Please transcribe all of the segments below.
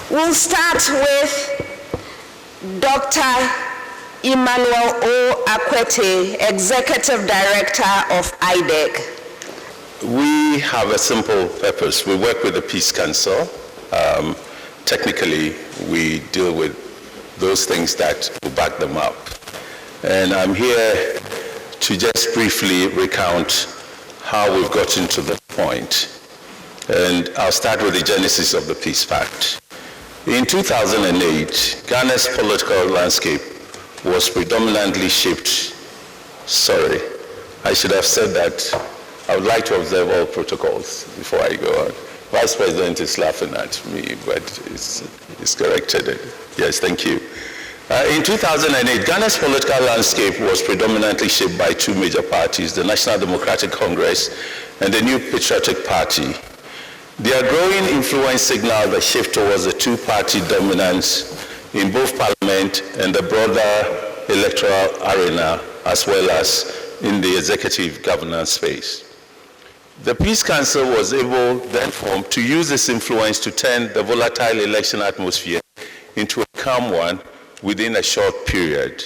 We'll start with Dr. Nkommo Wo Ho, Executive Director of IDEC. We have a simple purpose. We work with the Peace Council. Technically, we deal with those things that will back them up. And I'm here to just briefly recount how we've gotten to this point. And I'll start with the genesis of the Peace Pact. In 2008, Ghana's political landscape was predominantly shaped. Sorry, I should have said that. I would like to observe all protocols before I go on. Vice President is laughing at me, but it's corrected. Yes, thank you. In 2008, Ghana's political landscape was predominantly shaped by two major parties, the National Democratic Congress and the New Patriotic Party. Their growing influence signaled the shift towards a two-party dominance in both parliament and the broader electoral arena, as well as in the executive governance space. The Peace Council was able, then formed, to use this influence to turn the volatile election atmosphere into a calm one within a short period.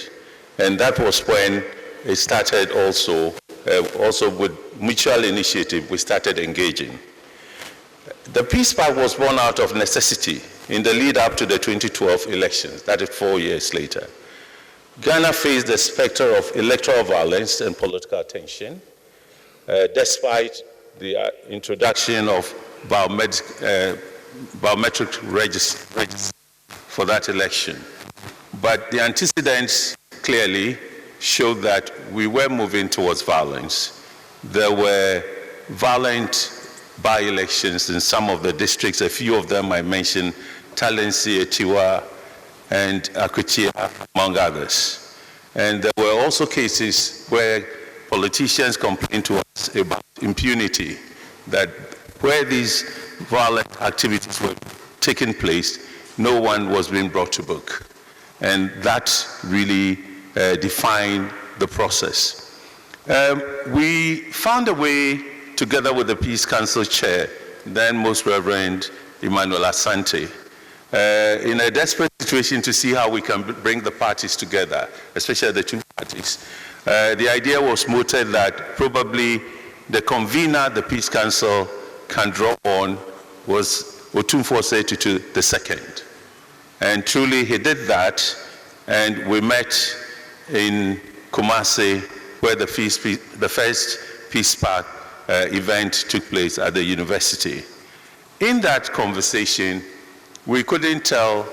And that was when it started also with mutual initiative, we started engaging. The Peace Pact was born out of necessity in the lead up to the 2012 elections, that is 4 years later. Ghana faced the specter of electoral violence and political tension, despite the introduction of biometric registers for that election. But the antecedents clearly showed that we were moving towards violence. There were violent by-elections in some of the districts. A few of them I mentioned, Talensi, Etiwa, and Akuchia, among others. And there were also cases where politicians complained to us about impunity, that where these violent activities were taking place, no one was being brought to book. And that really defined the process. We found a way, together with the Peace Council Chair, then Most Reverend Emmanuel Asante, in a desperate situation to see how we can bring the parties together, especially the two parties. The idea was mooted that probably the convener the Peace Council can draw on was Otumfuo Tutu II. And truly he did that, and we met in Kumasi, where the first Peace Pact event took place at the university. In that conversation, we couldn't tell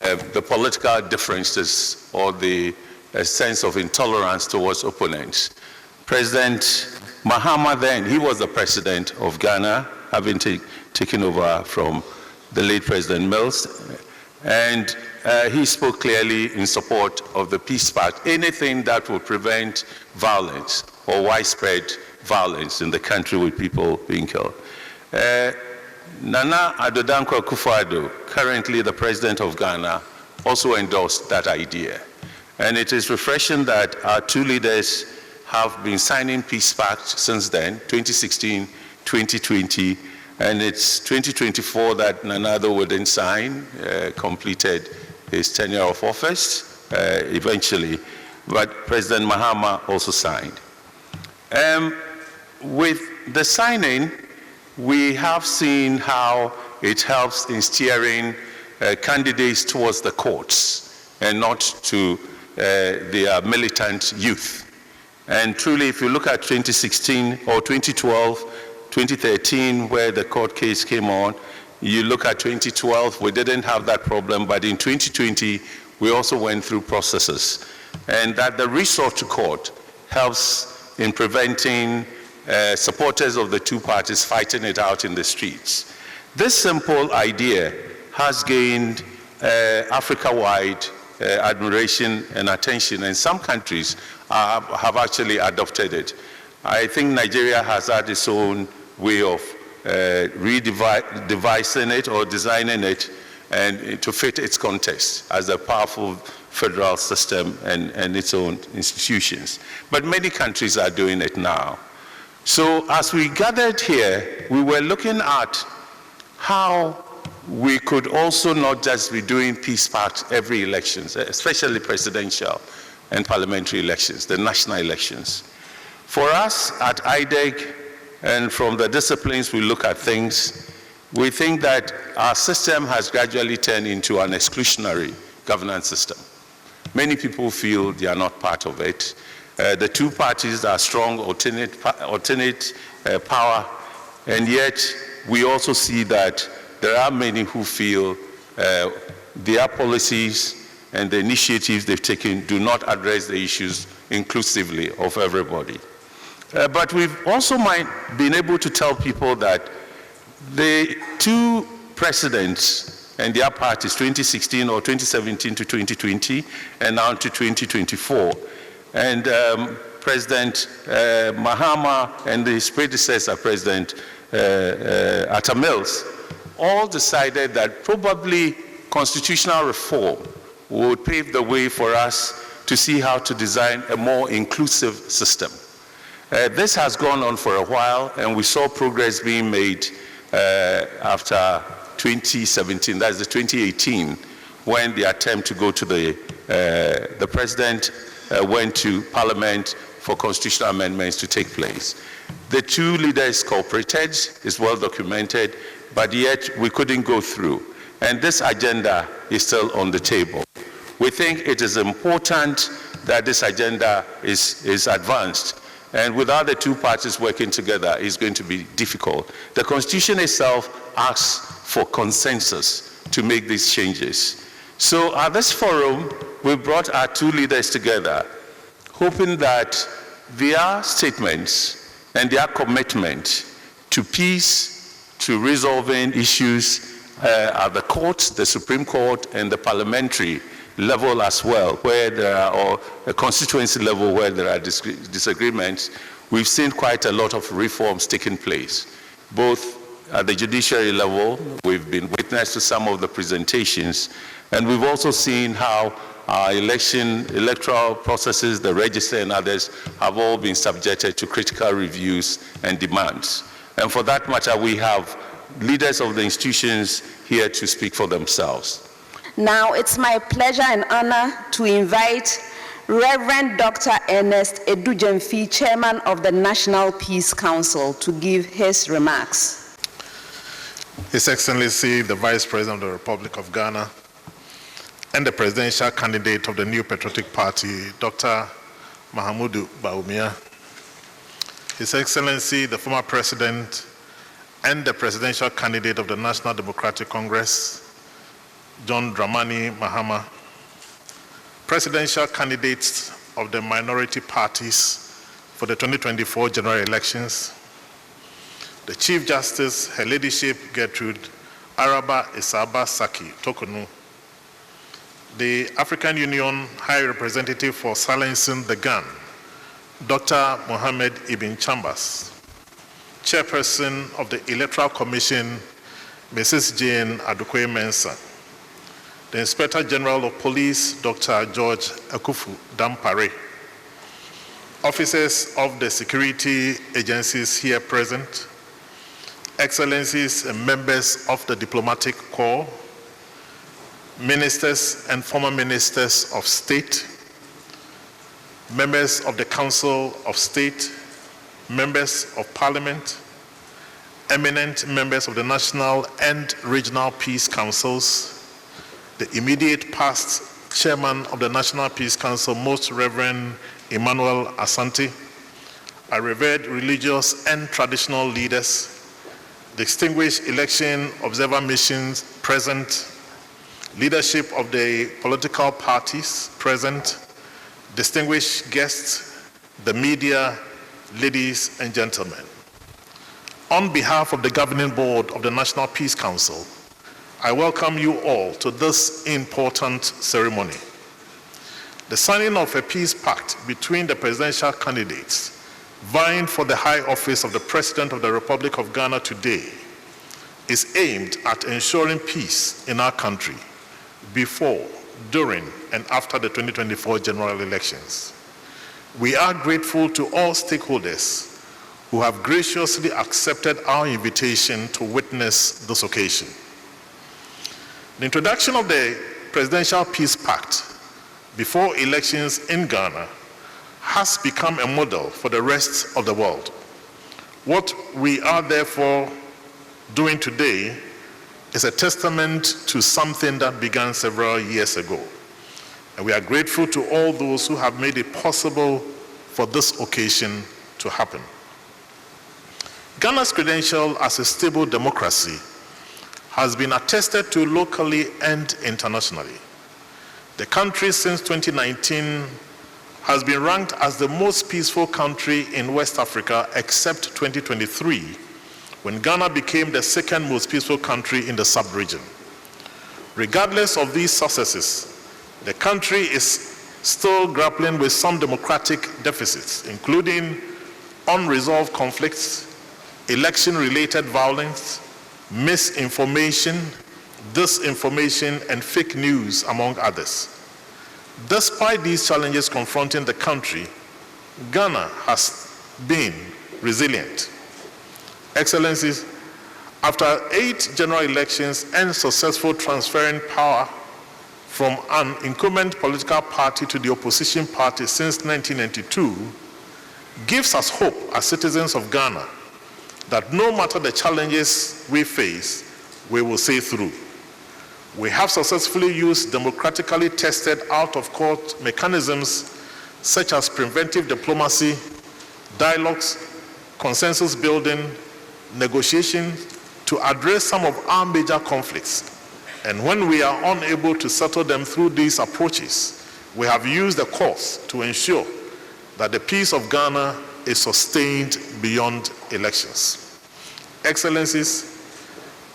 the political differences or the sense of intolerance towards opponents. President Mahama then, he was the president of Ghana, having taken over from the late President Mills, and he spoke clearly in support of the Peace Pact, anything that would prevent violence or widespread violence in the country with people being killed. Nana Addo Dankwa Akufo-Addo, currently the president of Ghana, also endorsed that idea. And it is refreshing that our two leaders have been signing Peace Pact since then, 2016, 2020, and it's 2024 that Nana Addo wouldn't sign, completed his tenure of office eventually, but President Mahama also signed. With the signing, we have seen how it helps in steering candidates towards the courts and not to their militant youth. And truly, if you look at 2016 or 2012, 2013, where the court case came on, you look at 2012, we didn't have that problem, but in 2020, we also went through processes. And that the resort to court helps in preventing supporters of the two parties fighting it out in the streets. This simple idea has gained Africa-wide admiration and attention, and some countries have actually adopted it. I think Nigeria has had its own way of devising it or designing it and to fit its context as a powerful federal system and its own institutions. But many countries are doing it now. So as we gathered here, we were looking at how we could also not just be doing peace pact every elections, especially presidential and parliamentary elections, the national elections. For us at IDEG, and from the disciplines we look at things, we think that our system has gradually turned into an exclusionary governance system. Many people feel they are not part of it. The two parties are strong alternate power, and yet we also see that there are many who feel their policies and the initiatives they've taken do not address the issues inclusively of everybody. But we've also been able to tell people that the two presidents and their parties, 2016 or 2017 to 2020, and now to 2024, and President Mahama and his predecessor, President Atta Mills, all decided that probably constitutional reform would pave the way for us to see how to design a more inclusive system. This has gone on for a while, and we saw progress being made after 2017, that's the 2018, when the attempt to go to the president went to Parliament for constitutional amendments to take place. The two leaders cooperated, it's well documented, but yet we couldn't go through. And this agenda is still on the table. We think it is important that this agenda is advanced. And without the two parties working together, it's going to be difficult. The Constitution itself asks for consensus to make these changes. So at this forum, we brought our two leaders together, hoping that their statements and their commitment to peace, to resolving issues at the courts, the Supreme Court, and the parliamentary level as well, where there are, or a constituency level where there are disagreements, we've seen quite a lot of reforms taking place. Both at the judiciary level, we've been witness to some of the presentations, and we've also seen how our electoral processes, the register and others, have all been subjected to critical reviews and demands. And for that matter, we have leaders of the institutions here to speak for themselves. Now, it's my pleasure and honor to invite Reverend Dr. Ernest Edujemfi, Chairman of the National Peace Council, to give his remarks. His Excellency, the Vice President of the Republic of Ghana, and the presidential candidate of the New Patriotic Party, Dr. Mahamudu Bawumia. His Excellency, the former President and the presidential candidate of the National Democratic Congress, John Dramani Mahama, presidential candidates of the minority parties for the 2024 general elections, the Chief Justice, Her Ladyship Gertrude Araba Isaba Saki Tokonu, the African Union High Representative for Silencing the Gun, Dr. Mohammed Ibn Chambers, Chairperson of the Electoral Commission, Mrs. Jane Adukwe Mensah, the Inspector General of Police, Dr. George Akufu Dampare, officers of the security agencies here present, Excellencies and members of the Diplomatic Corps, ministers and former ministers of state, members of the Council of State, members of Parliament, eminent members of the National and Regional Peace Councils, the immediate past Chairman of the National Peace Council, Most Reverend Emmanuel Asante, our revered religious and traditional leaders, distinguished election observer missions present, leadership of the political parties present, distinguished guests, the media, ladies and gentlemen. On behalf of the Governing Board of the National Peace Council, I welcome you all to this important ceremony. The signing of a peace pact between the presidential candidates vying for the high office of the President of the Republic of Ghana today is aimed at ensuring peace in our country before, during, and after the 2024 general elections. We are grateful to all stakeholders who have graciously accepted our invitation to witness this occasion. The introduction of the Presidential Peace Pact before elections in Ghana has become a model for the rest of the world. What we are therefore doing today is a testament to something that began several years ago. And we are grateful to all those who have made it possible for this occasion to happen. Ghana's credential as a stable democracy has been attested to locally and internationally. The country since 2019 has been ranked as the most peaceful country in West Africa except 2023, when Ghana became the second most peaceful country in the sub-region. Regardless of these successes, the country is still grappling with some democratic deficits, including unresolved conflicts, election-related violence, misinformation, disinformation, and fake news, among others. Despite these challenges confronting the country, Ghana has been resilient. Excellencies, after 8 general elections and successful transferring power from an incumbent political party to the opposition party since 1992, gives us hope as citizens of Ghana that no matter the challenges we face, we will see through. We have successfully used democratically tested out-of-court mechanisms such as preventive diplomacy, dialogues, consensus building, negotiation to address some of our major conflicts. And when we are unable to settle them through these approaches, we have used the course to ensure that the peace of Ghana is sustained beyond elections. Excellencies,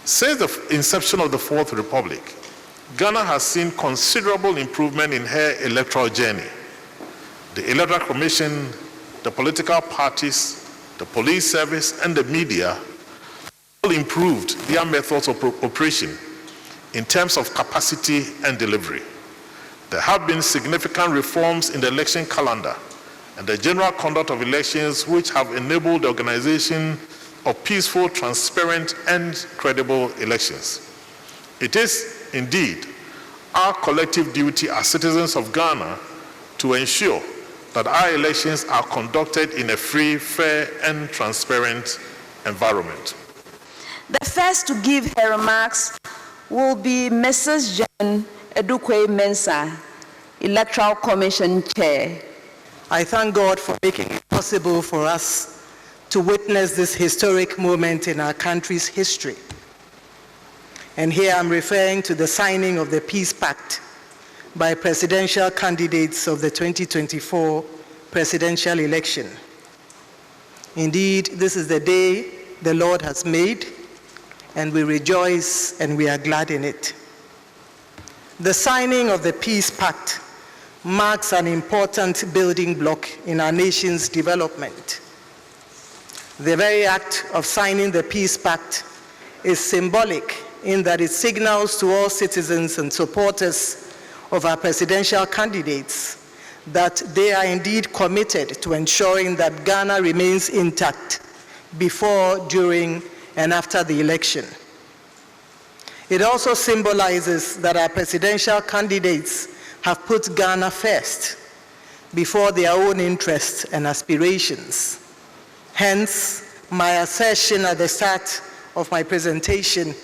since the inception of the Fourth Republic, Ghana has seen considerable improvement in her electoral journey. The Electoral Commission, the political parties, the police service, and the media all improved their methods of operation in terms of capacity and delivery. There have been significant reforms in the election calendar and the general conduct of elections which have enabled the organization of peaceful, transparent, and credible elections. It is indeed our collective duty as citizens of Ghana to ensure that our elections are conducted in a free, fair, and transparent environment. The first to give her remarks will be Mrs. Jane Edukwe-Mensah, Electoral Commission Chair. I thank God for making it possible for us to witness this historic moment in our country's history. And here I'm referring to the signing of the Peace Pact by presidential candidates of the 2024 presidential election. Indeed, this is the day the Lord has made, and we rejoice and we are glad in it. The signing of the Peace Pact marks an important building block in our nation's development. The very act of signing the Peace Pact is symbolic in that it signals to all citizens and supporters of our presidential candidates that they are indeed committed to ensuring that Ghana remains intact before, during, and after the election. It also symbolizes that our presidential candidates have put Ghana first, before their own interests and aspirations. Hence, my assertion at the start of my presentation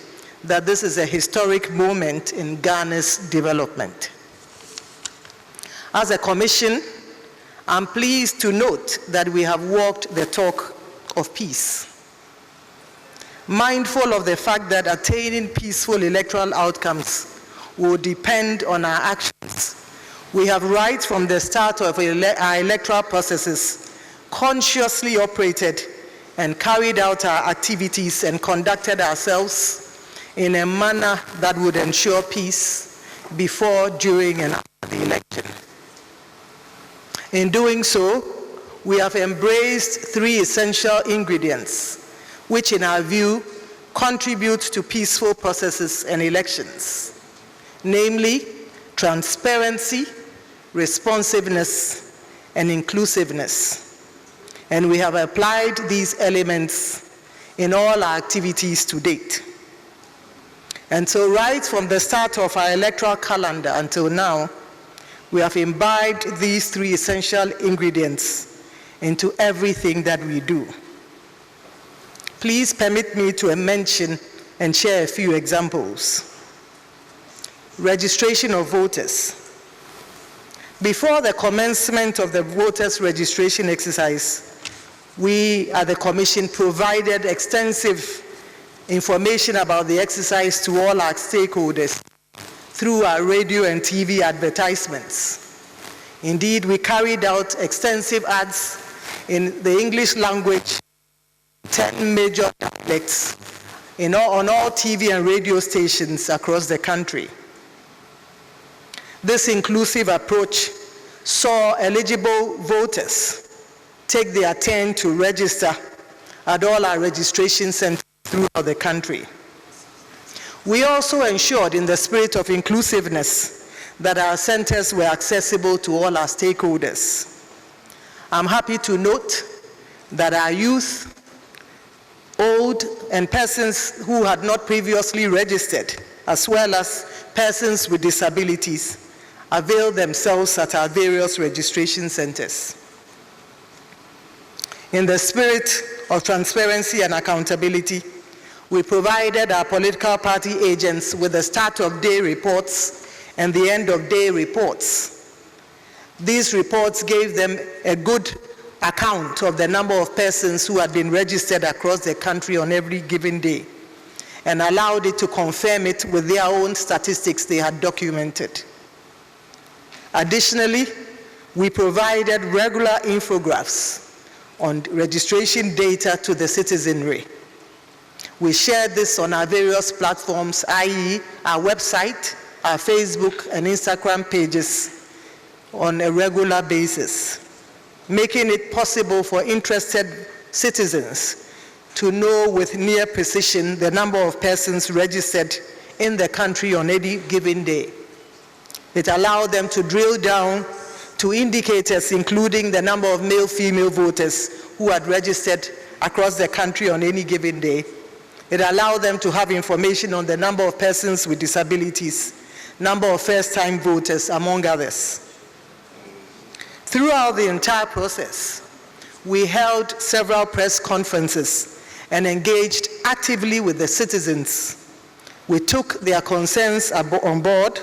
that this is a historic moment in Ghana's development. As a commission, I'm pleased to note that we have walked the talk of peace. Mindful of the fact that attaining peaceful electoral outcomes will depend on our actions, we have right from the start of our electoral processes consciously operated and carried out our activities and conducted ourselves in a manner that would ensure peace before, during, and after the election. In doing so, we have embraced three essential ingredients, which in our view contribute to peaceful processes and elections, namely transparency, responsiveness, and inclusiveness. And we have applied these elements in all our activities to date. And so right from the start of our electoral calendar until now, we have imbibed these three essential ingredients into everything that we do. Please permit me to mention and share a few examples. Registration of voters. Before the commencement of the voters' registration exercise, we at the Commission provided extensive information about the exercise to all our stakeholders through our radio and TV advertisements. Indeed, we carried out extensive ads in the English language, 10 major dialects, on all TV and radio stations across the country. This inclusive approach saw eligible voters take their turn to register at all our registration centers throughout the country. We also ensured, in the spirit of inclusiveness, that our centers were accessible to all our stakeholders. I'm happy to note that our youth, old, and persons who had not previously registered, as well as persons with disabilities, avail themselves at our various registration centers. In the spirit of transparency and accountability, we provided our political party agents with the start of day reports and the end of day reports. These reports gave them a good account of the number of persons who had been registered across the country on every given day, and allowed it to confirm it with their own statistics they had documented. Additionally, we provided regular infographics on registration data to the citizenry. We shared this on our various platforms, i.e. our website, our Facebook and Instagram pages on a regular basis, making it possible for interested citizens to know with near precision the number of persons registered in the country on any given day. It allowed them to drill down to indicators including the number of male-female voters who had registered across the country on any given day. It allowed them to have information on the number of persons with disabilities, number of first-time voters, among others. Throughout the entire process, we held several press conferences and engaged actively with the citizens. We took their concerns on board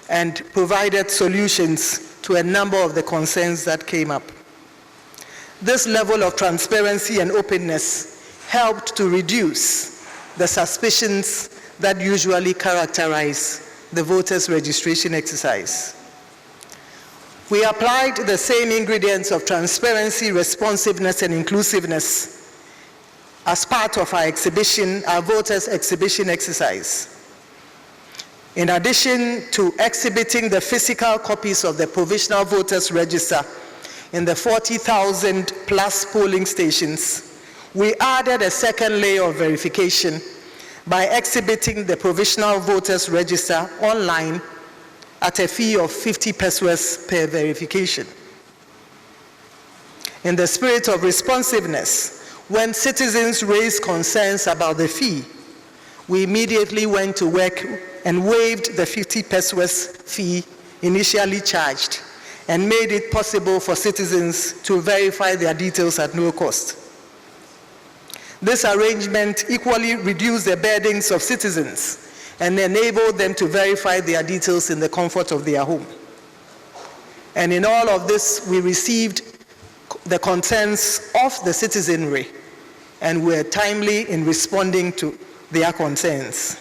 and provided solutions to a number of the concerns that came up. This level of transparency and openness helped to reduce the suspicions that usually characterize the voters' registration exercise. We applied the same ingredients of transparency, responsiveness, and inclusiveness as part of our exhibition, our voters' exhibition exercise. In addition to exhibiting the physical copies of the provisional voters register in the 40,000 plus polling stations, we added a second layer of verification by exhibiting the provisional voters register online at a fee of 50 pesos per verification. In the spirit of responsiveness, when citizens raised concerns about the fee, we immediately went to work and waived the 50 pesos fee initially charged and made it possible for citizens to verify their details at no cost. This arrangement equally reduced the burdens of citizens and enabled them to verify their details in the comfort of their home. And in all of this, we received the concerns of the citizenry and were timely in responding to their concerns.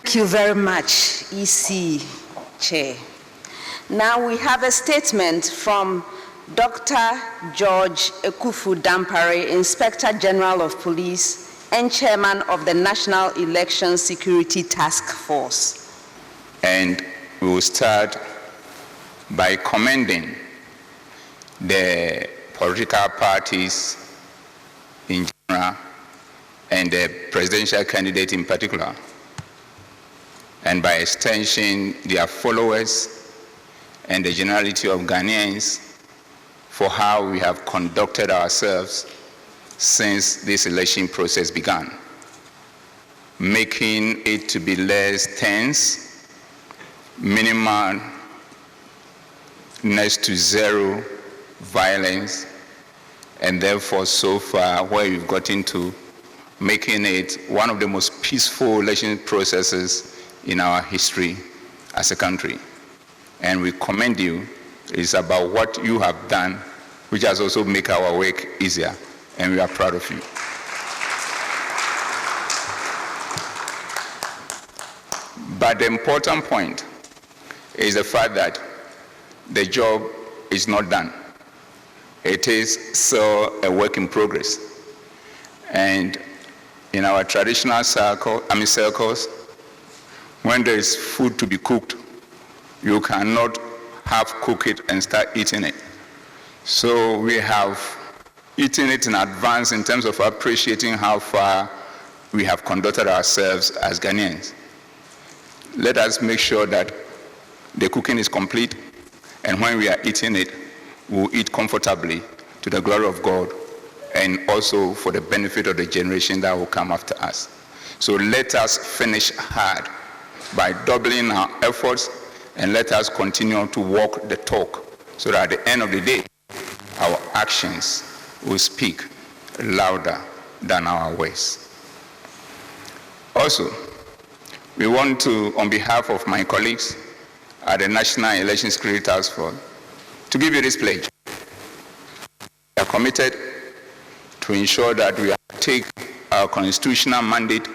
Thank you very much, EC Chair. Now we have a statement from Dr. George Ekufu Dampare, Inspector General of Police and Chairman of the National Election Security Task Force. And we will start by commending the political parties in general and the presidential candidate in particular, and by extension their followers and the generality of Ghanaians for how we have conducted ourselves since this election process began, making it to be less tense, minimal, next to zero violence, and therefore so far where we've gotten to making it one of the most peaceful election processes in our history as a country. And we commend you. It's about what you have done, which has also made our work easier, and we are proud of you. But the important point is the fact that the job is not done. It is still a work in progress. And in our traditional circles, when there is food to be cooked, you cannot half cook it and start eating it. So we have eaten it in advance in terms of appreciating how far we have conducted ourselves as Ghanaians. Let us make sure that the cooking is complete, and when we are eating it, we'll eat comfortably to the glory of God and also for the benefit of the generation that will come after us. So let us finish hard by doubling our efforts, and let us continue to walk the talk so that at the end of the day, our actions will speak louder than our words. Also, we want to, on behalf of my colleagues at the National Election Security Task Force, to give you this pledge. We are committed to ensure that we take our constitutional mandate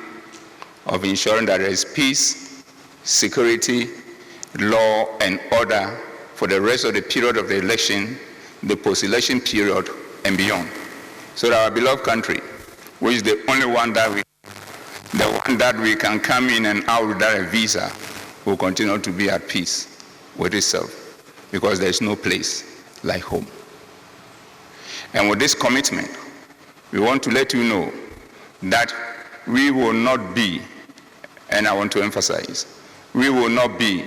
of ensuring that there is peace, security, law, and order for the rest of the period of the election, the post-election period, and beyond. So that our beloved country, which is the only one that we can come in and out without a visa, will continue to be at peace with itself, because there is no place like home. And with this commitment, we want to let you know that we will not be, and I want to emphasize, we will not be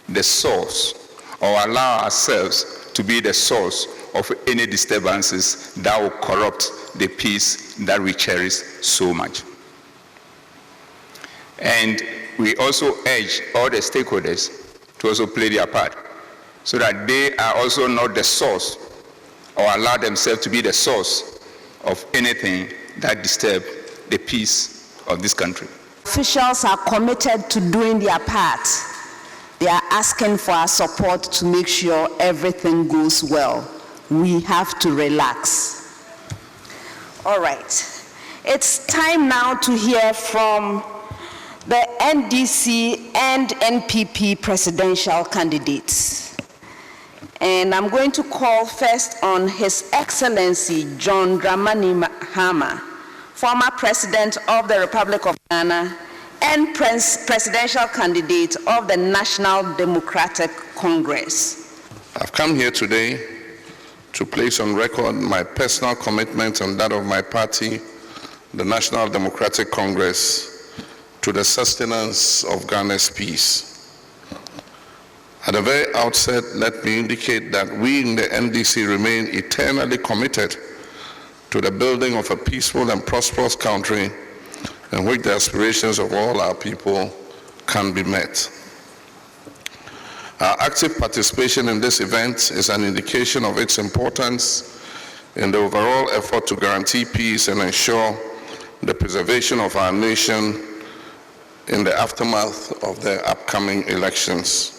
the source or allow ourselves to be the source of any disturbances that will corrupt the peace that we cherish so much. And we also urge all the stakeholders to also play their part, so that they are also not the source or allow themselves to be the source of anything that disturbs the peace of this country. Officials are committed to doing their part. They are asking for our support to make sure everything goes well. We have to relax. All right. It's time now to hear from the NDC and NPP presidential candidates. And I'm going to call first on His Excellency John Dramani Mahama, former President of the Republic of Ghana and presidential candidate of the National Democratic Congress. I've come here today to place on record my personal commitment and that of my party, the National Democratic Congress, to the sustenance of Ghana's peace. At the very outset, let me indicate that we in the NDC remain eternally committed to the building of a peaceful and prosperous country in which the aspirations of all our people can be met. Our active participation in this event is an indication of its importance in the overall effort to guarantee peace and ensure the preservation of our nation in the aftermath of the upcoming elections.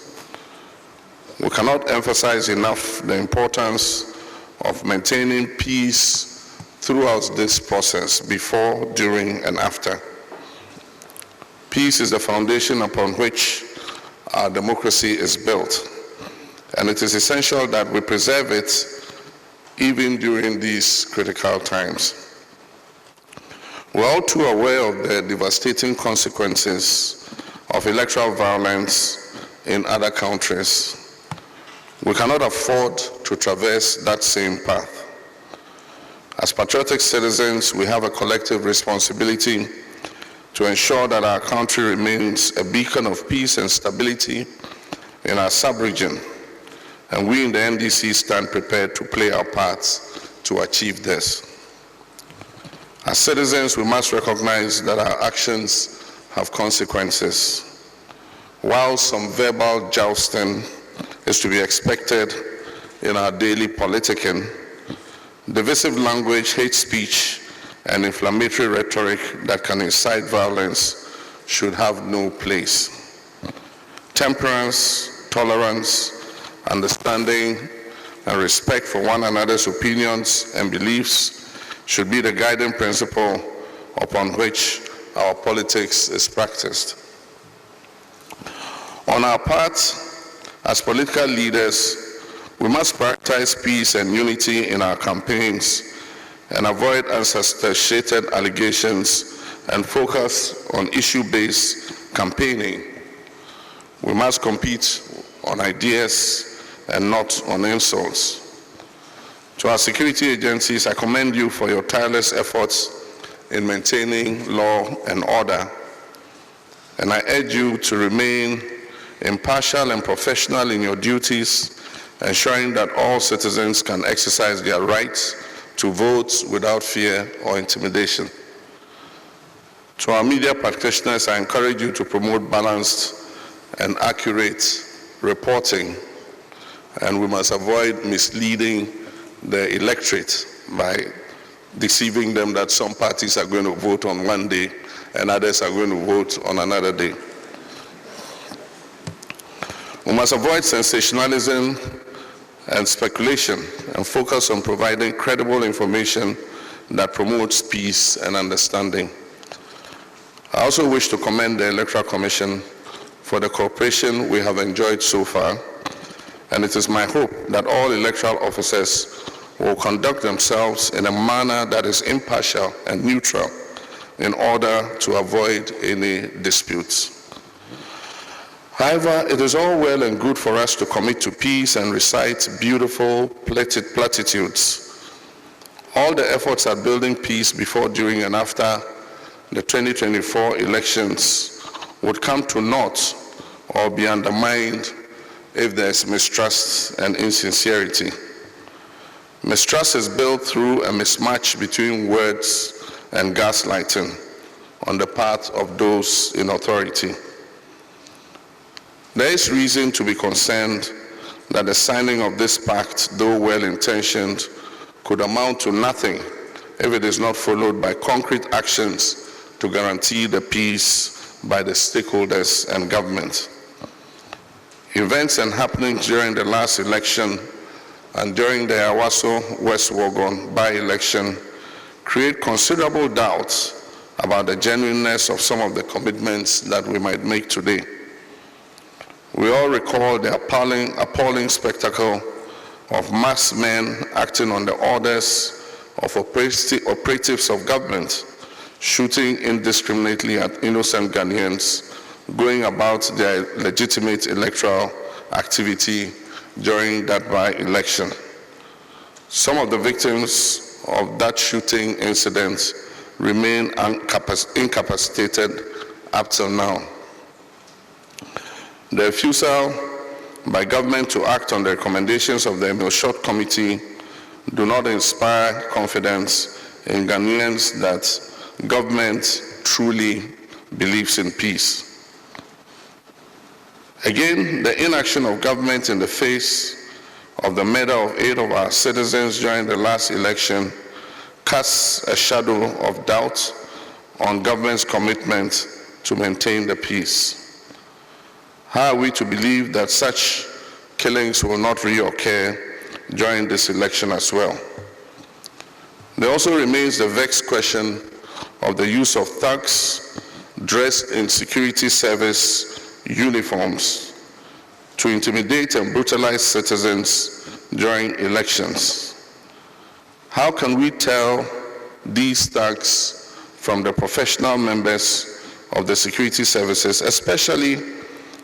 We cannot emphasize enough the importance of maintaining peace throughout this process, before, during, and after. Peace is the foundation upon which our democracy is built, and it is essential that we preserve it even during these critical times. We're all too aware of the devastating consequences of electoral violence in other countries. We cannot afford to traverse that same path. As patriotic citizens, we have a collective responsibility to ensure that our country remains a beacon of peace and stability in our sub-region, and we in the NDC stand prepared to play our parts to achieve this. As citizens, we must recognize that our actions have consequences. While some verbal jousting is to be expected in our daily politicking, divisive language, hate speech, and inflammatory rhetoric that can incite violence should have no place. Temperance, tolerance, understanding, and respect for one another's opinions and beliefs should be the guiding principle upon which our politics is practiced. On our part, as political leaders, we must prioritize peace and unity in our campaigns and avoid unsubstantiated allegations and focus on issue-based campaigning. We must compete on ideas and not on insults. To our security agencies, I commend you for your tireless efforts in maintaining law and order, and I urge you to remain impartial and professional in your duties, ensuring that all citizens can exercise their rights to vote without fear or intimidation. To our media practitioners, I encourage you to promote balanced and accurate reporting, and we must avoid misleading the electorate by deceiving them that some parties are going to vote on one day and others are going to vote on another day. We must avoid sensationalism and speculation and focus on providing credible information that promotes peace and understanding. I also wish to commend the Electoral Commission for the cooperation we have enjoyed so far, and it is my hope that all electoral officers will conduct themselves in a manner that is impartial and neutral in order to avoid any disputes. However, it is all well and good for us to commit to peace and recite beautiful platitudes. All the efforts at building peace before, during, and after the 2024 elections would come to naught or be undermined if there is mistrust and insincerity. Mistrust is built through a mismatch between words and gaslighting on the part of those in authority. There is reason to be concerned that the signing of this pact, though well-intentioned, could amount to nothing if it is not followed by concrete actions to guarantee the peace by the stakeholders and government. Events and happenings during the last election and during the Awaso West Wogon by-election create considerable doubts about the genuineness of some of the commitments that we might make today. We all recall the appalling spectacle of mass men acting on the orders of operatives of government, shooting indiscriminately at innocent Ghanaians going about their legitimate electoral activity during that by-election. Some of the victims of that shooting incident remain incapacitated up till now. The refusal by government to act on the recommendations of the Emil Short Committee do not inspire confidence in Ghanaians that government truly believes in peace. Again, the inaction of government in the face of the murder of 8 of our citizens during the last election casts a shadow of doubt on government's commitment to maintain the peace? How are we to believe that such killings will not reoccur during this election as well? There also remains the vexed question of the use of thugs dressed in security service uniforms to intimidate and brutalize citizens during elections. How can we tell these thugs from the professional members of the security services, especially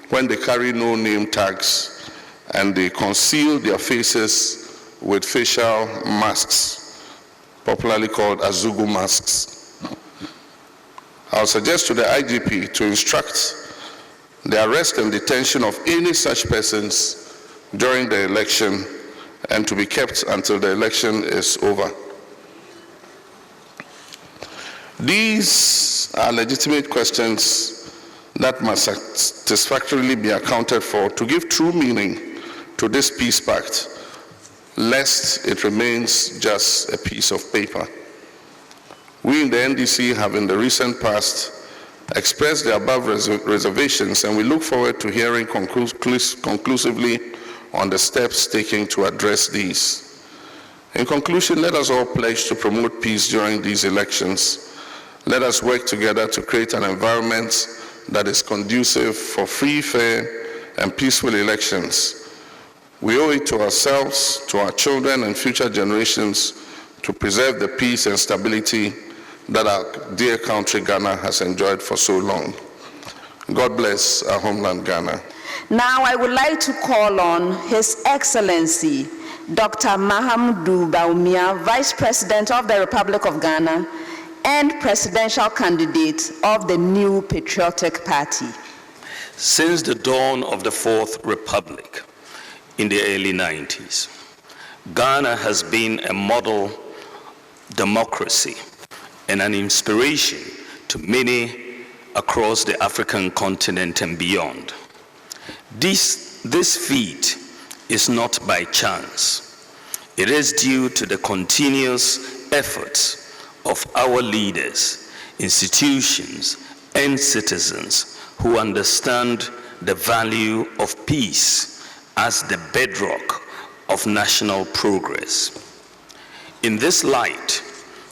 when they carry no name tags and they conceal their faces with facial masks, popularly called Azugu masks? I'll suggest to the IGP to instruct the arrest and detention of any such persons during the election and to be kept until the election is over. These are legitimate questions that must satisfactorily be accounted for to give true meaning to this peace pact, lest it remains just a piece of paper. We in the NDC have in the recent past expressed the above reservations, and we look forward to hearing conclusively on the steps taken to address these. In conclusion, let us all pledge to promote peace during these elections. Let us work together to create an environment that is conducive for free, fair, and peaceful elections. We owe it to ourselves, to our children and future generations to preserve the peace and stability that our dear country Ghana has enjoyed for so long. God bless our homeland Ghana. Now I would like to call on His Excellency Dr. Mahamudu Bawumia, Vice President of the Republic of Ghana and presidential candidate of the New Patriotic Party. Since the dawn of the Fourth Republic in the early 90s, Ghana has been a model democracy and an inspiration to many across the African continent and beyond. This feat is not by chance. It is due to the continuous efforts of our leaders, institutions, and citizens who understand the value of peace as the bedrock of national progress. In this light,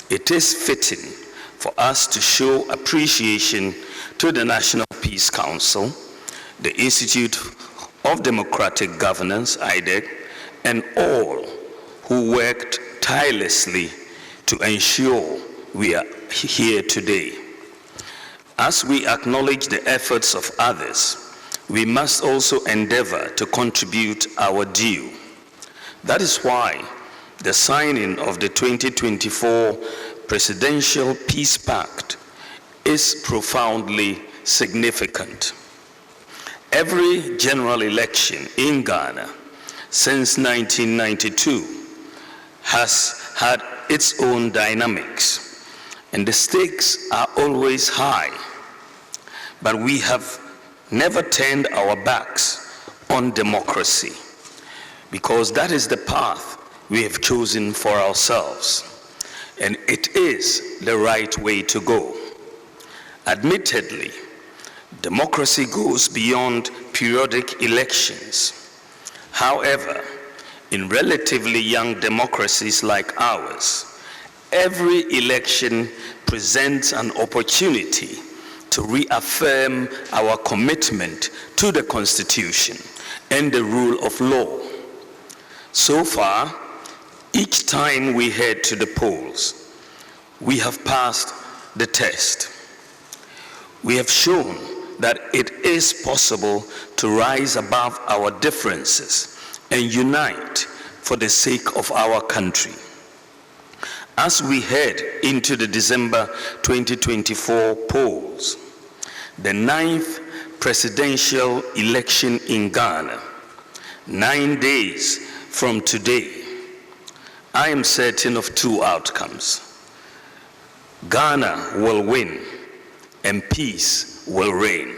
it is fitting for us to show appreciation to the National Peace Council, the Institute of Democratic Governance, IDEG, and all who worked tirelessly to ensure we are here today. As we acknowledge the efforts of others, we must also endeavor to contribute our due. That is why the signing of the 2024 Presidential Peace Pact is profoundly significant. Every general election in Ghana since 1992 has had its own dynamics, and the stakes are always high. But we have never turned our backs on democracy, because that is the path we have chosen for ourselves, and it is the right way to go. Admittedly, democracy goes beyond periodic elections. However, in relatively young democracies like ours, every election presents an opportunity to reaffirm our commitment to the Constitution and the rule of law. So far, each time we head to the polls, we have passed the test. We have shown that it is possible to rise above our differences and unite for the sake of our country. As we head into the December 2024 polls, the 9th presidential election in Ghana, 9 days from today, I am certain of two outcomes. Ghana will win and peace will reign.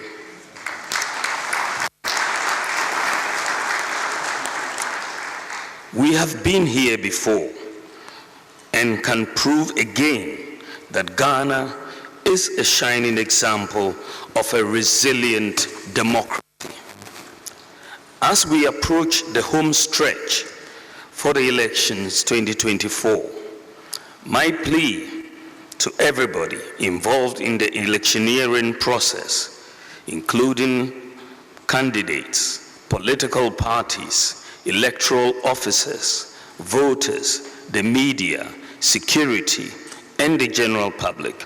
We have been here before and can prove again that Ghana is a shining example of a resilient democracy. As we approach the home stretch for the elections 2024, my plea to everybody involved in the electioneering process, including candidates, political parties, electoral officers, voters, the media, security, and the general public,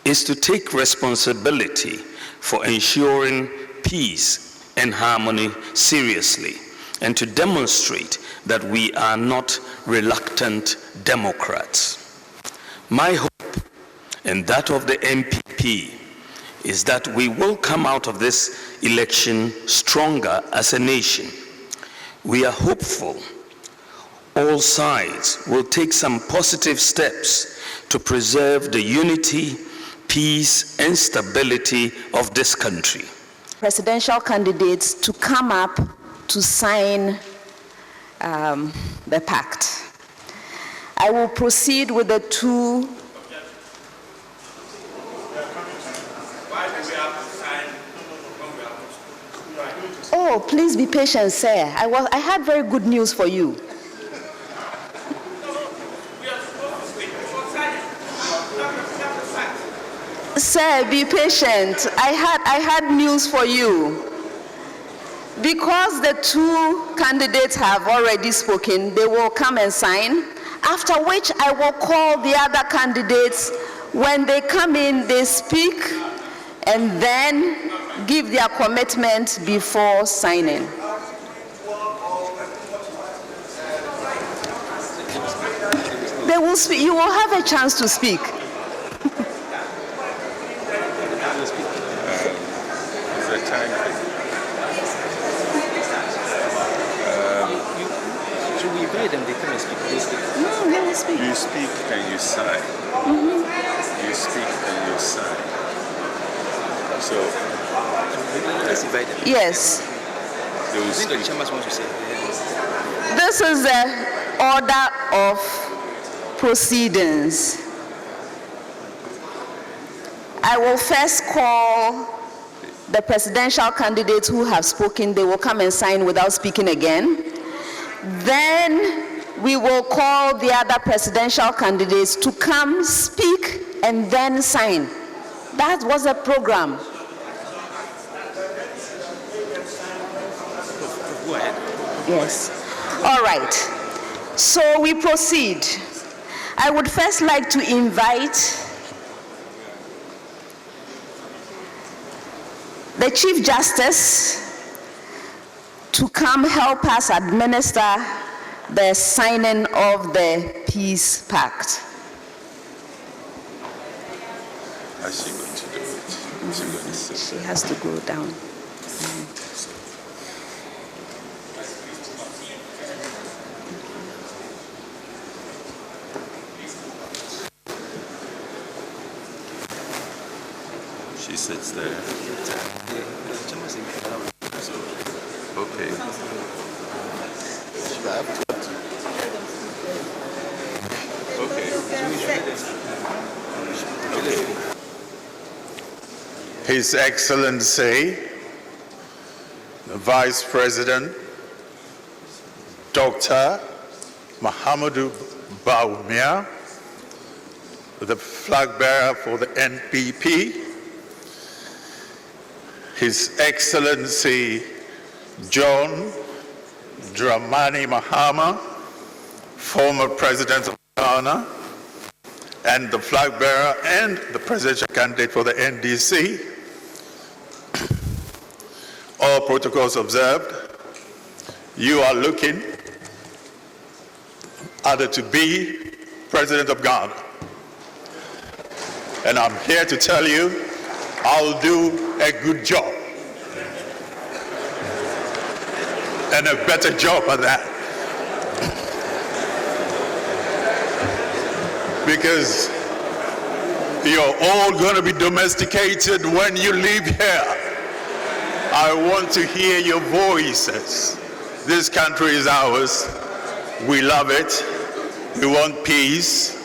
is to take responsibility for ensuring peace and harmony seriously, and to demonstrate that we are not reluctant Democrats. My hope, and that of the MPP, is that we will come out of this election stronger as a nation. We are hopeful all sides will take some positive steps to preserve the unity, peace, and stability of this country. Presidential candidates to come up to sign the pact. I will proceed with the two. Oh, please be patient, sir. I had very good news for you. Sir, be patient. I had news for you. Because the two candidates have already spoken, they will come and sign, after which I will call the other candidates. When they come in, they speak, and then give their commitment before signing. They will speak. You will have a chance to speak. Should we invite them? They come and speak. No, they will speak. You speak and you sign. Mm-hmm. You speak and you sign. So let's invite them. Yes. they will speak. The chairman wants to say. This is the order of proceedings. I will first call the presidential candidates who have spoken. They will come and sign without speaking again. Then we will call the other presidential candidates to come, speak, and then sign. That was a program. Go ahead. Yes. All right. So we proceed. I would first like to invite the Chief Justice to come help us administer the signing of the Peace Pact. How's she going to do it? Is she going to sit She there? has to go down. She sits there. Okay. Okay. His Excellency, the Vice President, Dr. Mahamudu Bawumia, the flag bearer for the NPP, His Excellency John Dramani Mahama, former President of Ghana, and the flag bearer and the presidential candidate for the NDC. All protocols observed. You are looking either to be President of Ghana. And I'm here to tell you, I'll do a good job. And a better job at that. Because you're all going to be domesticated when you leave here. I want to hear your voices. This country is ours. We love it. We want peace.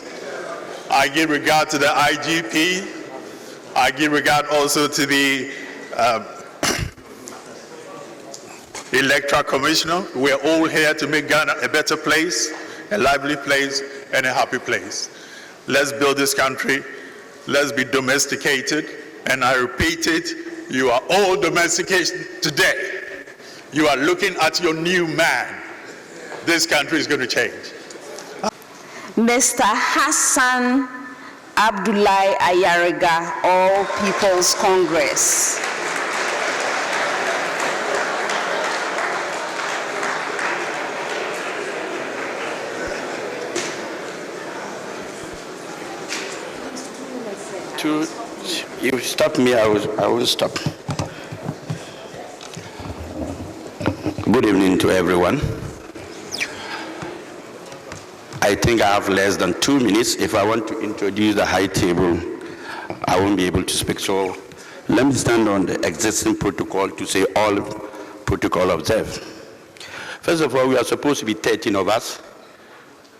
I give regard to the IGP, I give regard also to the Electoral Commissioner. We're all here to make Ghana a better place, a lively place, and a happy place. Let's build this country. Let's be domesticated. And I repeat it, you are all domesticated today. You are looking at your new man. This country is going to change. Mr. Hassan Abdullahi Ayariga, All People's Congress. You stop me, I will stop. Good evening to everyone. I think I have less than 2 minutes. If I want to introduce the high table, I won't be able to speak. So let me stand on the existing protocol to say all protocol observed. First of all, we are supposed to be 13 of us,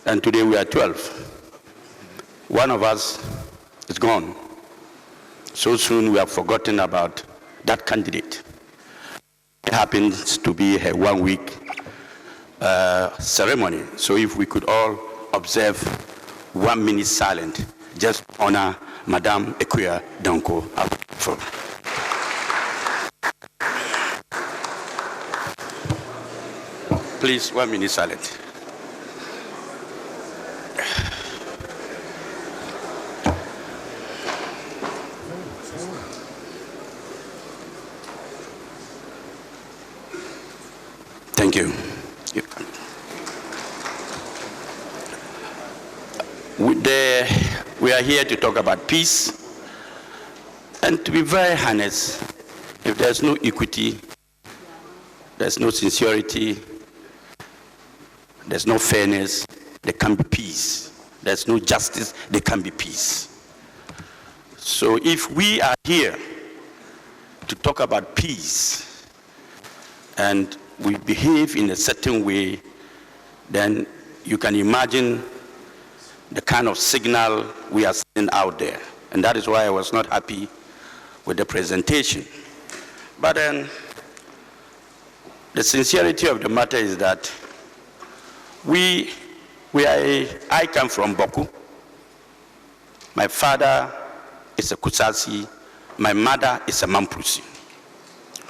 and today we are 12. One of us is gone. So soon we have forgotten about that candidate. It happens to be a 1 week ceremony. So if we could all observe 1 minute silent, just honor Madame Equia Danko. Please, 1 minute silent. Thank you. We are here to talk about peace, and to be very honest, if there's no equity, there's no sincerity, there's no fairness, there can't be peace. There's no justice, there can't be peace. So if we are here to talk about peace, and we behave in a certain way, then you can imagine the kind of signal we are sending out there. And that is why I was not happy with the presentation. But then, the sincerity of the matter is that I come from Boku. My father is a Kusasi. My mother is a Mamprusi.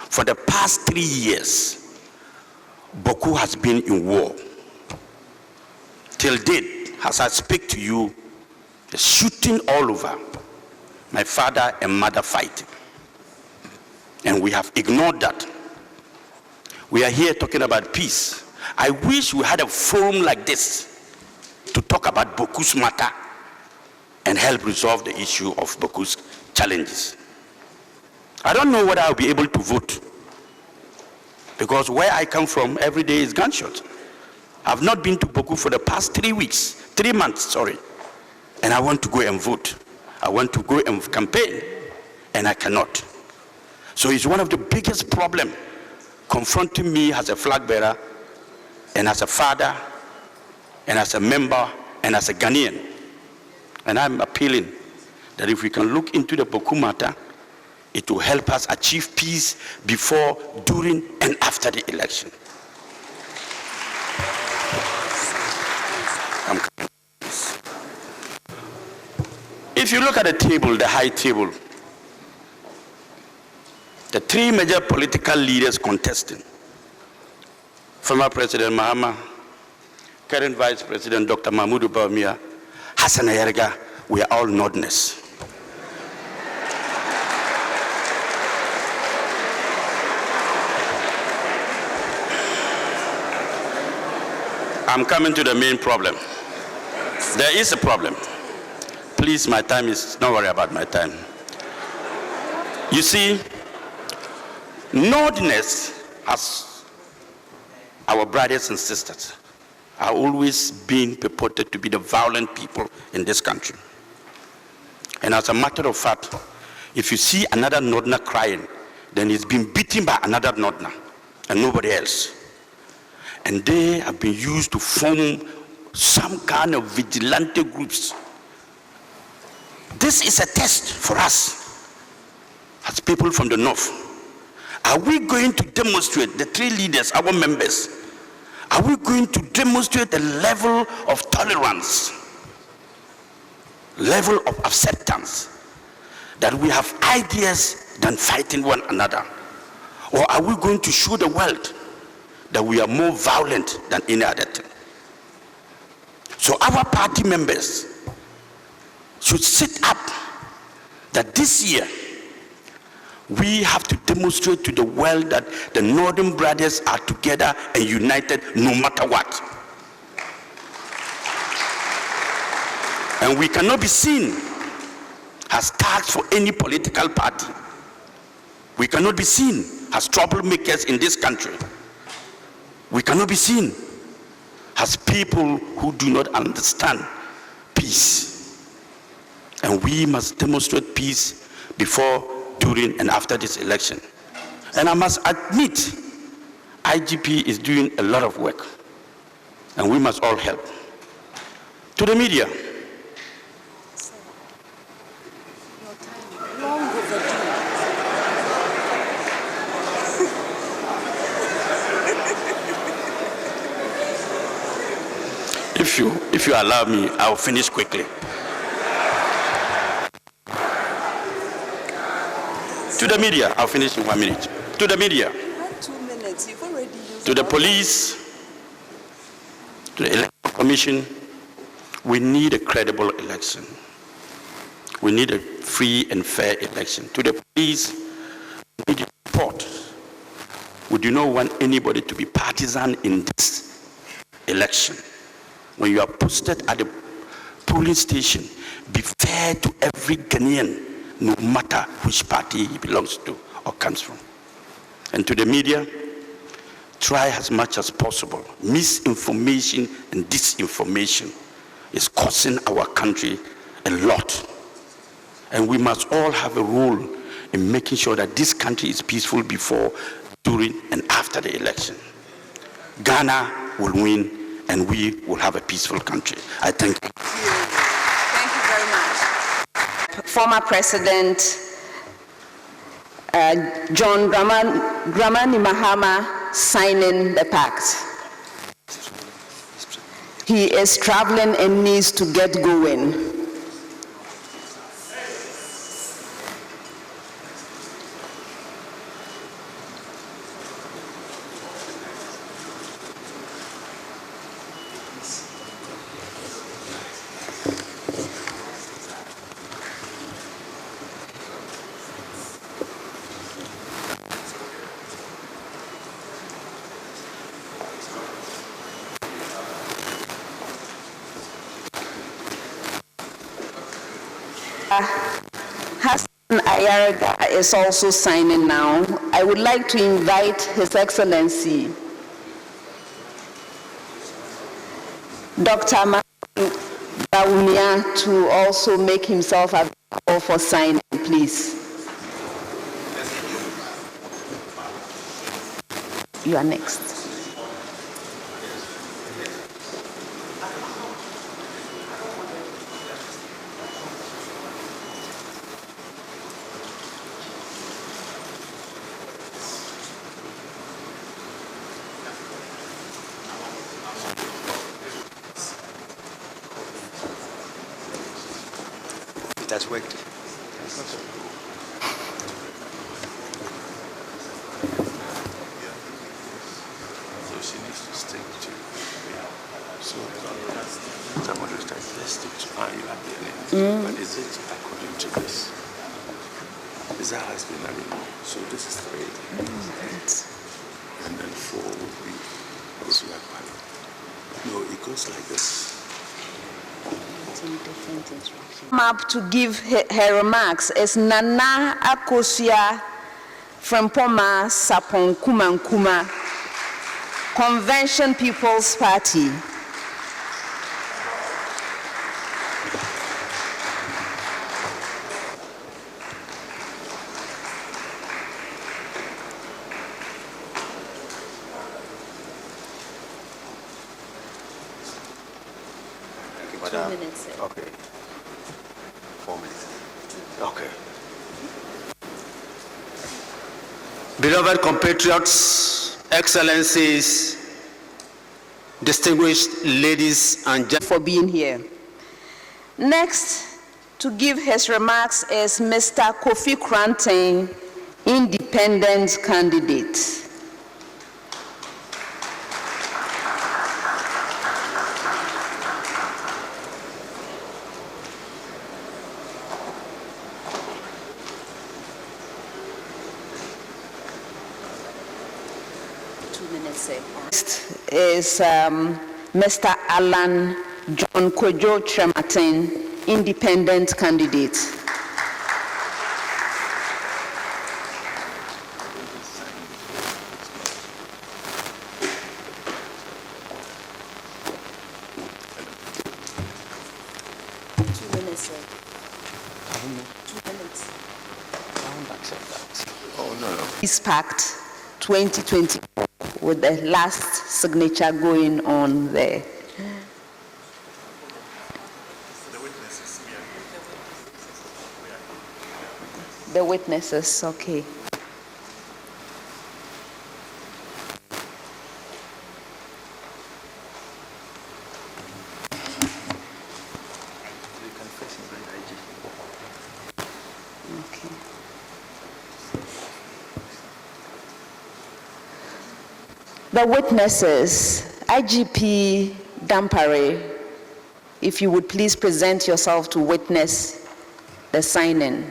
For the past 3 years, Boku has been in war. Till date, as I speak to you, the shooting all over. My father and mother fighting. And we have ignored that. We are here talking about peace. I wish we had a forum like this to talk about Boku's matter and help resolve the issue of Boku's challenges. I don't know whether I'll be able to vote, because where I come from, every day is gunshot. I've not been to Boku for the past 3 months, and I want to go and vote. I want to go and campaign, and I cannot. So it's one of the biggest problems confronting me as a flag bearer, and as a father, and as a member, and as a Ghanaian. And I'm appealing that if we can look into the Boku matter, it will help us achieve peace before, during, and after the election. If you look at the table, the high table, the 3 major political leaders contesting, former President Mahama, current Vice President Dr. Mahmoud Bawumia, Hassan Ayariga, we are all Northerners. I'm coming to the main problem. There is a problem. Please, my time is, don't worry about my time. You see, Northerners, as our brothers and sisters, are always being purported to be the violent people in this country. And as a matter of fact, if you see another Northerner crying, then he's been beaten by another Northerner and nobody else. And they have been used to form some kind of vigilante groups. This is a test for us. as people from the north, are we going to demonstrate, the three leaders, our members, are we going to demonstrate a level of tolerance, level of acceptance, that we have ideas than fighting one another? Or are we going to show the world that we are more violent than any other thing? So our party members should sit up that this year we have to demonstrate to the world that the Northern brothers are together and united no matter what. And we cannot be seen as tags for any political party. We cannot be seen as troublemakers in this country. We cannot be seen as people who do not understand peace. And we must demonstrate peace before, during, and after this election. And I must admit, IGP is doing a lot of work, and we must all help. To the media, if you allow me, I'll finish quickly. To the media, I'll finish in 1 minute. To the media, 2 minutes. You've already used to the police, to the Electoral Commission, we need a credible election. We need a free and fair election. To the police, we need support. We do not want anybody to be partisan in this election. When you are posted at the polling station, be fair to every Ghanaian, no matter which party he belongs to or comes from. And to the media, try as much as possible. Misinformation and disinformation is costing our country a lot. And we must all have a role in making sure that this country is peaceful before, during, and after the election. Ghana will win, and we will have a peaceful country. I thank you. Thank you very much. Former President John Dramani Mahama signing the pact. He is traveling and needs to get going. Hassan Ayaraga is also signing now. I would like to invite His Excellency Dr. Moans Cuddles to also make himself available for signing, please. You are next. It has worked. So she needs to stick to. So somebody will start, let's stick to. You have the name. But is it according to this? Is that has been, so this is 3. And then 4 would be also like 5. No, it goes like this. Up to give her remarks is Nana Akosua from Poma Sapon Kumankuma Convention People's Party. Okay. 4 minutes. Okay. Beloved compatriots, excellencies, distinguished ladies and gentlemen, for being here. Next, to give his remarks is Mr. Kofi Kranten, independent candidate. Next is Mr. Alan John Kojo Trematin, independent candidate. Peace Pact 2020 with the last signature going on there. The witnesses, okay. The witnesses, IGP Dampare, if you would please present yourself to witness the signing.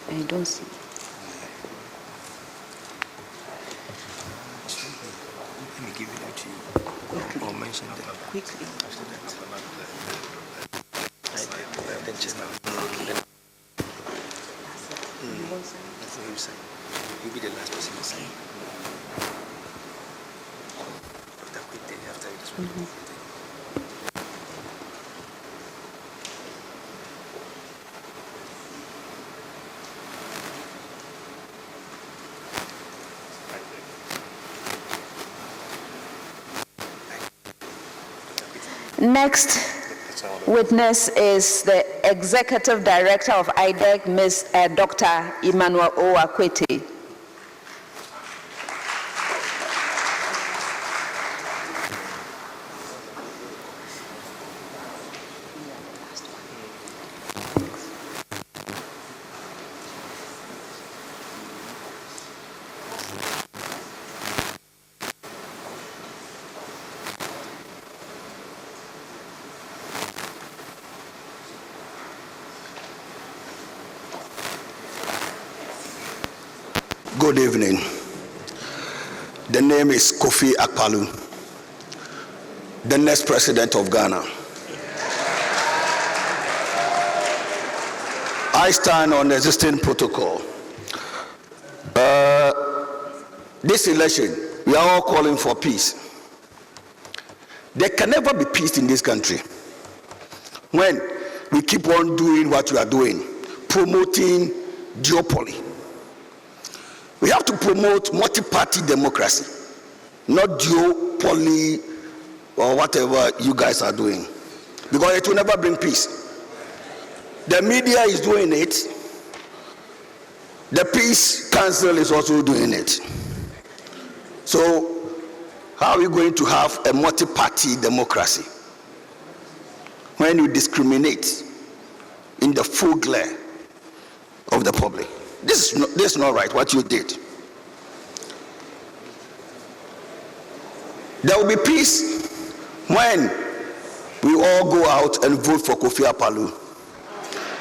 I don't see. Let me give it to you. Quickly. Or mention them. Quickly. You'll be the last person to sign. After this one. Next witness is the Executive Director of IDEC, Dr. Emmanuel Owakwete. Good evening. The name is Kofi Akpalu, the next president of Ghana. I stand on the existing protocol. This election, we are all calling for peace. There can never be peace in this country when we keep on doing what we are doing, promoting duopoly. We have to promote multi-party democracy, not duopoly or whatever you guys are doing, because it will never bring peace. The media is doing it. The Peace Council is also doing it. So how are we going to have a multi-party democracy when you discriminate in the full glare of the public? This is not right, what you did. There will be peace when we all go out and vote for Kofi Akpalu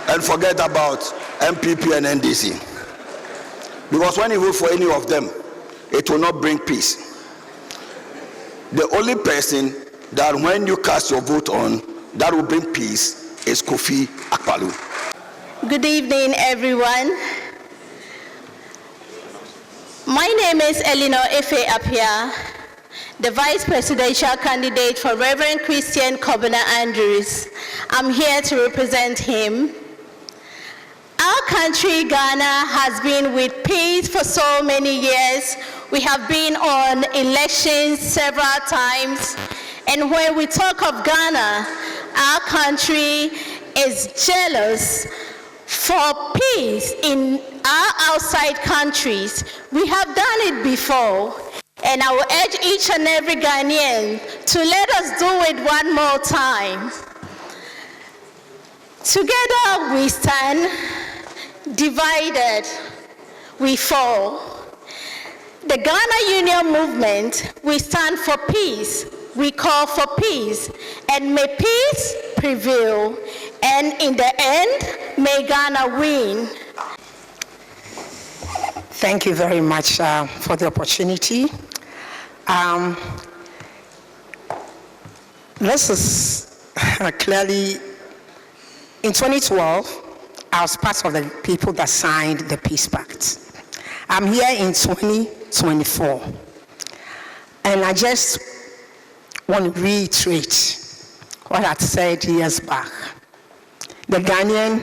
and forget about MPP and NDC. Because when you vote for any of them, it will not bring peace. The only person that when you cast your vote on, that will bring peace is Kofi Akpalu. Good evening, everyone. My name is Eleanor Efe Apia, the Vice Presidential candidate for Reverend Christian Kobina Andrews. I'm here to represent him. Our country, Ghana, has been with peace for so many years. We have been on elections several times, And when we talk of Ghana, our country is jealous for peace in our outside countries. We have done it before, and I will urge each and every Ghanaian to let us do it one more time. Together we stand, divided we fall. The Ghana Union movement, we stand for peace. We call for peace, and may peace prevail, and in the end, may Ghana win. Thank you very much for the opportunity. This is clearly, in 2012, I was part of the people that signed the Peace Pact. I'm here in 2024, and I just want to reiterate what I said years back. The Ghanaian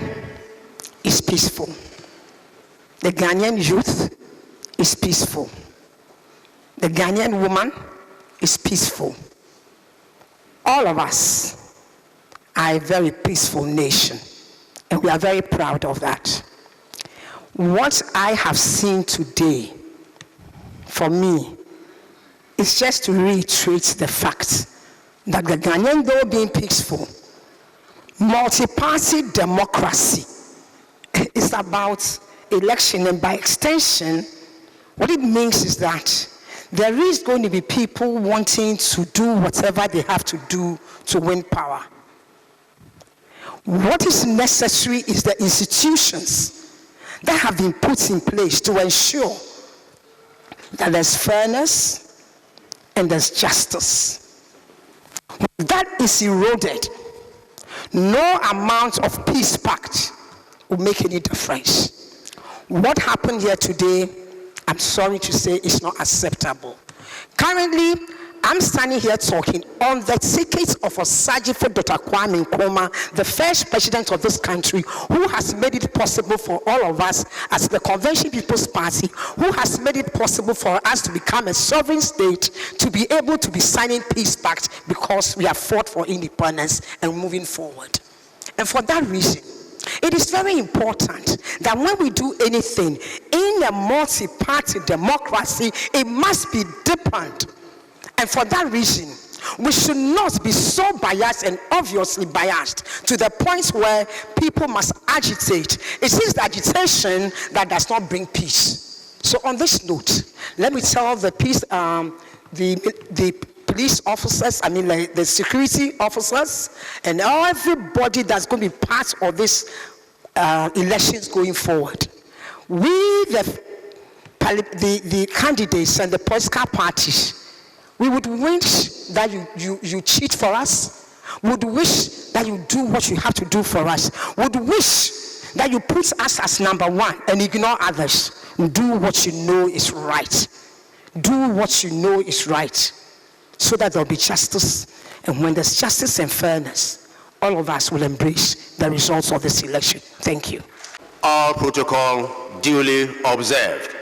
is peaceful. The Ghanaian youth is peaceful. The Ghanaian woman is peaceful. All of us are a very peaceful nation, and we are very proud of that. What I have seen today, for me, is just to reiterate the fact that the Ghanaian, though being peaceful, multi-party democracy is about election, and by extension, what it means is that there is going to be people wanting to do whatever they have to do to win power. What is necessary is the institutions that have been put in place to ensure that there's fairness and there's justice. When that is eroded, no amount of peace pact will make any difference. What happened here today, I'm sorry to say, is not acceptable. Currently, I'm standing here talking on the ticket of Osajifo Dr. Kwame Nkrumah, the first president of this country, who has made it possible for all of us as the Convention People's Party, who has made it possible for us to become a sovereign state, to be able to be signing peace pact because we have fought for independence and moving forward. And for that reason, it is very important that when we do anything in a multi-party democracy, it must be deepened. And for that reason, we should not be so biased and obviously biased to the point where people must agitate. It is the agitation that does not bring peace. So on this note, let me tell the peace, the police officers, like the security officers, and everybody that's going to be part of this elections going forward. We, the candidates and the political parties, we would wish that you cheat for us. Would wish that you do what you have to do for us. Would wish that you put us as number one and ignore others. Do what you know is right. Do what you know is right, so that there'll be justice. And when there's justice and fairness, all of us will embrace the results of this election. Thank you. All protocol duly observed.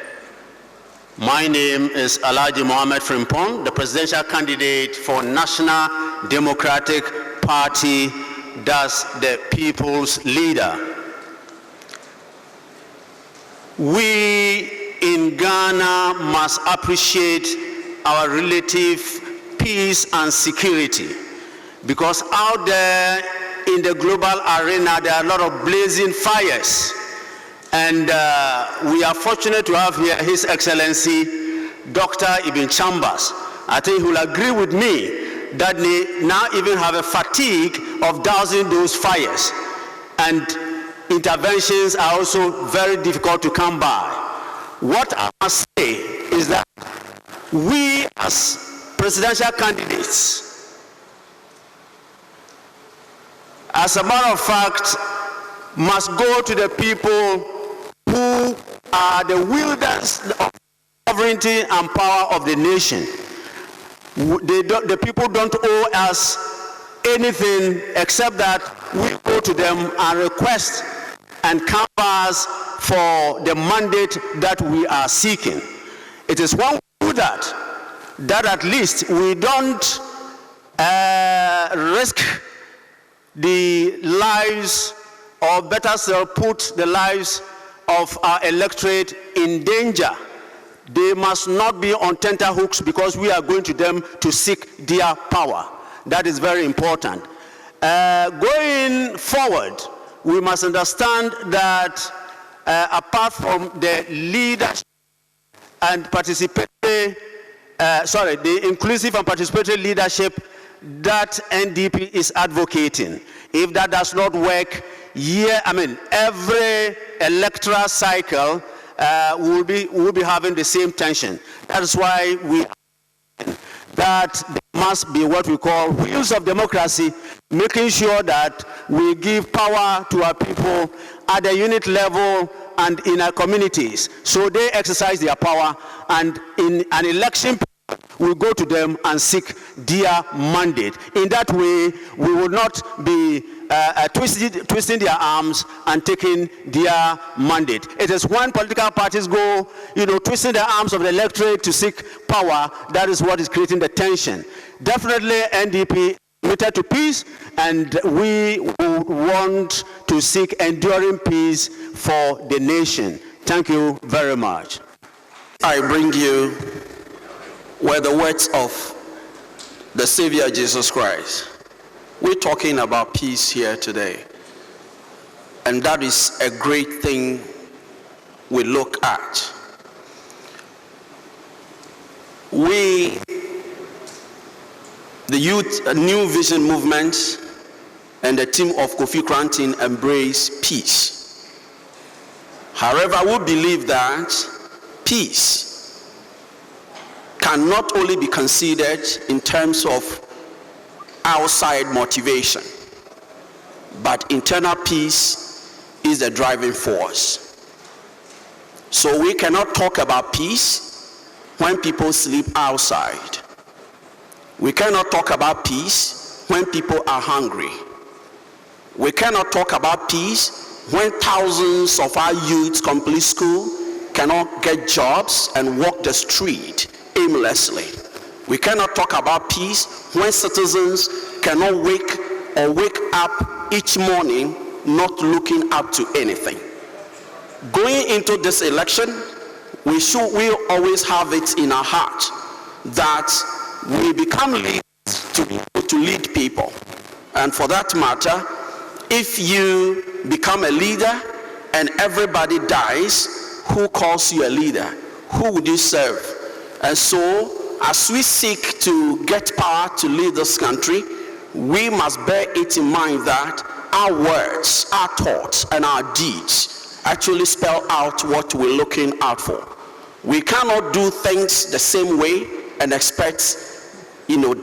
My name is Alhaji Mohammed Frimpong, the presidential candidate for National Democratic Party, thus the people's leader. We in Ghana must appreciate our relative peace and security, because out there in the global arena there are a lot of blazing fires. And we are fortunate to have here His Excellency Dr. Ibn Chambers. I think he will agree with me that they now even have a fatigue of dousing those fires. And interventions are also very difficult to come by. What I must say is that we as presidential candidates, as a matter of fact, must go to the people who are the wielders of sovereignty and power of the nation. The people don't owe us anything except that we go to them and request and canvass for the mandate that we are seeking. It is when we do that, that at least we don't risk the lives, or better still, put the lives of our electorate in danger. They must not be on tenterhooks because we are going to them to seek their power. That is very important. Going forward, we must understand that apart from the leadership and participatory, the inclusive and participatory leadership that NDP is advocating, if that does not work, every electoral cycle will be having the same tension. That is why that there must be what we call wheels of democracy, making sure that we give power to our people at the unit level and in our communities, so they exercise their power, and in an election we go to them and seek their mandate. In that way, we will not be twisting their arms and taking their mandate. It is when political parties go, twisting the arms of the electorate to seek power, that is what is creating the tension. Definitely NDP committed to peace, and we want to seek enduring peace for the nation. Thank you very much. I bring you were the words of the Savior Jesus Christ. We're talking about peace here today, and that is a great thing we look at. We, the Youth New Vision Movement and the team of Kofi Krantin, embrace peace. However, we believe that peace can not only be considered in terms of outside motivation, but internal peace is the driving force. So we cannot talk about peace when people sleep outside. We cannot talk about peace when people are hungry. We cannot talk about peace when thousands of our youths complete school, cannot get jobs, and walk the street aimlessly. We cannot talk about peace when citizens cannot wake up each morning not looking up to anything. Going into this election, we always have it in our heart that we become leaders to lead people. And for that matter, if you become a leader and everybody dies, who calls you a leader? Who would you serve? And so, as we seek to get power to lead this country, we must bear it in mind that our words, our thoughts, and our deeds actually spell out what we're looking out for. We cannot do things the same way and expect,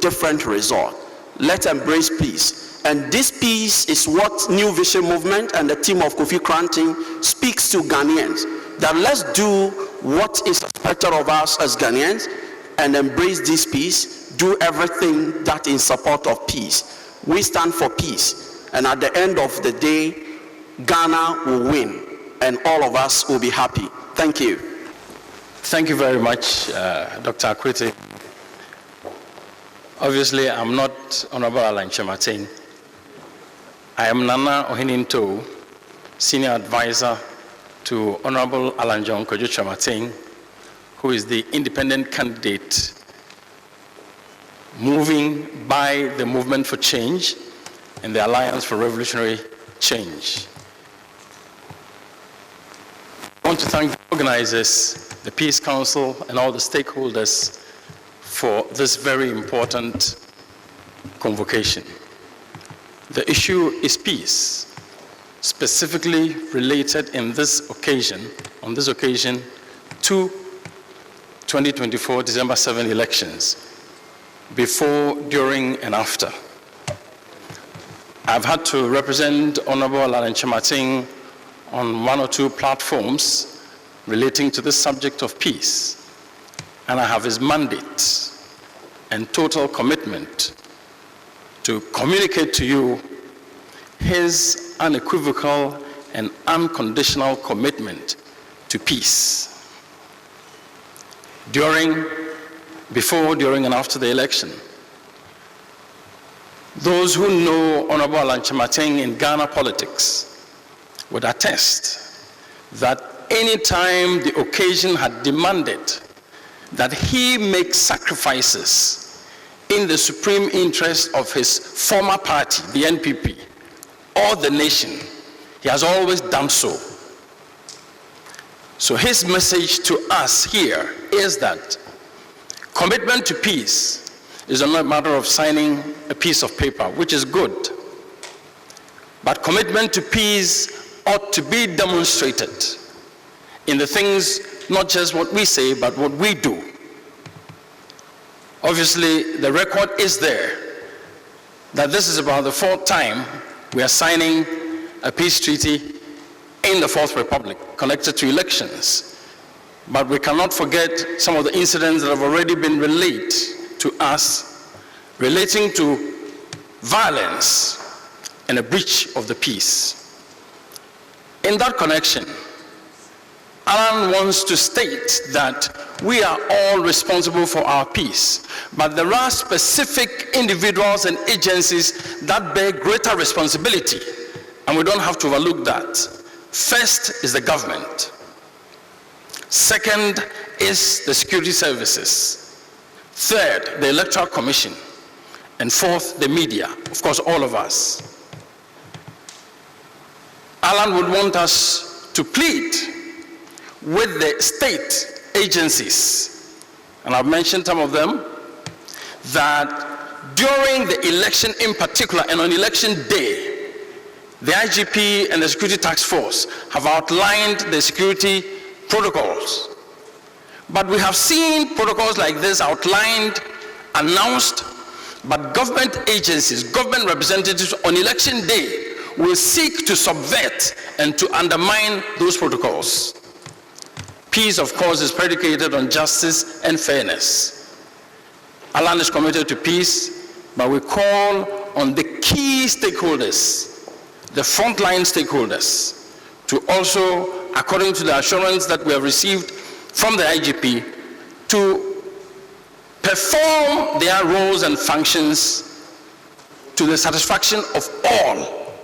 different result. Let's embrace peace. And this peace is what New Vision Movement and the team of Kofi Krantin speaks to Ghanaians. That let's do what is expected of us as Ghanaians and embrace this peace, do everything that in support of peace. We stand for peace, and at the end of the day, Ghana will win, and all of us will be happy. Thank you. Thank you very much, Dr. Akwete. Obviously, I'm not Honorable Alan Chematin. I am Nana Ohininto, Senior Advisor to Honorable Alan John Kojo Chematin, who is the independent candidate moving by the Movement for Change and the Alliance for Revolutionary Change. I want to thank the organizers, the Peace Council, and all the stakeholders for this very important convocation. The issue is peace, specifically related on this occasion to 2024 December 7 elections, before, during, and after. I've had to represent Honorable Alan Chematin on one or two platforms relating to the subject of peace, and I have his mandate and total commitment to communicate to you his unequivocal and unconditional commitment to peace. Before, during, and after the election. Those who know Honorable Alan Kyerematen in Ghana politics would attest that any time the occasion had demanded that he make sacrifices in the supreme interest of his former party, the NPP, or the nation, he has always done so. So his message to us here is that commitment to peace is not a matter of signing a piece of paper, which is good. But commitment to peace ought to be demonstrated in the things, not just what we say, but what we do. Obviously, the record is there that this is about the 4th time we are signing a peace treaty in the 4th Republic connected to elections. But we cannot forget some of the incidents that have already been relayed to us relating to violence and a breach of the peace. In that connection, Alan wants to state that we are all responsible for our peace, but there are specific individuals and agencies that bear greater responsibility, and we don't have to overlook that. First is the government. Second is the security services. Third, the Electoral Commission. And fourth, the media, of course, all of us. Alan would want us to plead with the state agencies, and I've mentioned some of them, that during the election in particular, and on election day, the IGP and the Security Task Force have outlined the security protocols. But we have seen protocols like this outlined, announced, but government agencies, government representatives on election day will seek to subvert and to undermine those protocols. Peace, of course, is predicated on justice and fairness. Alan is committed to peace, but we call on the key stakeholders, the frontline stakeholders, to also, according to the assurance that we have received from the IGP, to perform their roles and functions to the satisfaction of all,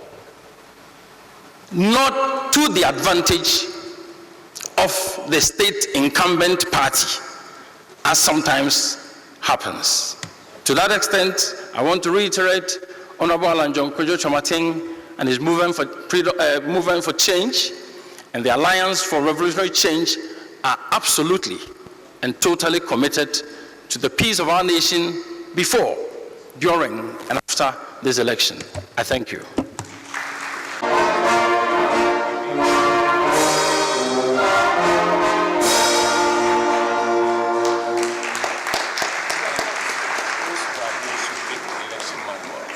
not to the advantage of the state incumbent party, as sometimes happens. To that extent, I want to reiterate Honorable Alan Kyerematen and his movement for change and the Alliance for Revolutionary Change are absolutely and totally committed to the peace of our nation before, during, and after this election. I thank you.